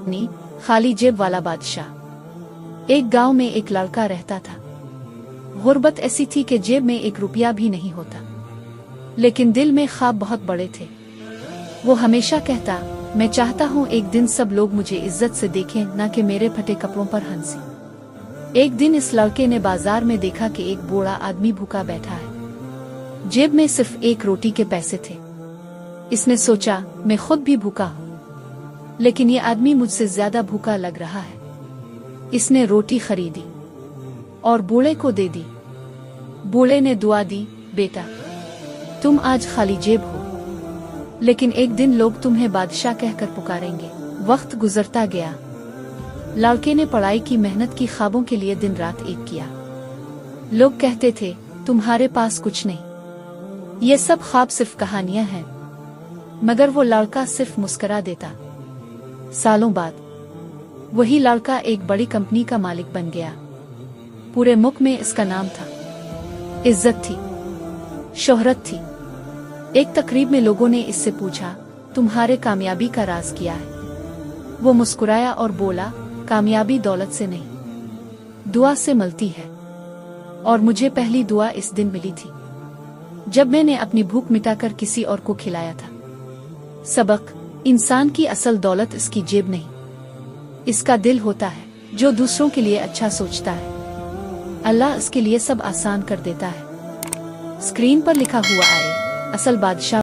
कहानी खाली जेब वाला बादशाह। एक गांव में एक लड़का रहता था। गुर्बत ऐसी थी कि जेब में एक रुपया भी नहीं होता, लेकिन दिल में ख्वाब बहुत बड़े थे। वो हमेशा कहता, मैं चाहता हूँ एक दिन सब लोग मुझे इज्जत से देखें, न कि मेरे फटे कपड़ों पर हंसी। एक दिन इस लड़के ने बाजार में देखा कि एक बूढ़ा आदमी भूखा बैठा है। जेब में सिर्फ एक रोटी के पैसे थे। इसने सोचा, मैं खुद भी भूखा हूँ, लेकिन ये आदमी मुझसे ज्यादा भूखा लग रहा है। इसने रोटी खरीदी और बूढ़े को दे दी। बूढ़े ने दुआ दी, बेटा तुम आज खाली जेब हो, लेकिन एक दिन लोग तुम्हें बादशाह कहकर पुकारेंगे। वक्त गुजरता गया। लड़के ने पढ़ाई की मेहनत की, ख्वाबों के लिए दिन रात एक किया। लोग कहते थे, तुम्हारे पास कुछ नहीं, ये सब ख्वाब सिर्फ कहानियां हैं। मगर वो लड़का सिर्फ मुस्कुरा देता। सालों बाद वही लड़का एक बड़ी कंपनी का मालिक बन गया। पूरे मुल्क में इसका नाम था, इज्जत थी, शोहरत थी। एक तकरीब में लोगों ने इससे पूछा, तुम्हारे कामयाबी का राज क्या है? वो मुस्कुराया और बोला, कामयाबी दौलत से नहीं, दुआ से मिलती है। और मुझे पहली दुआ इस दिन मिली थी जब मैंने अपनी भूख मिटाकर किसी और को खिलाया था। सबक, इंसान की असल दौलत इसकी जेब नहीं, इसका दिल होता है, जो दूसरों के लिए अच्छा सोचता है। अल्लाह इसके लिए सब आसान कर देता है। स्क्रीन पर लिखा हुआ आए, असल बादशाह।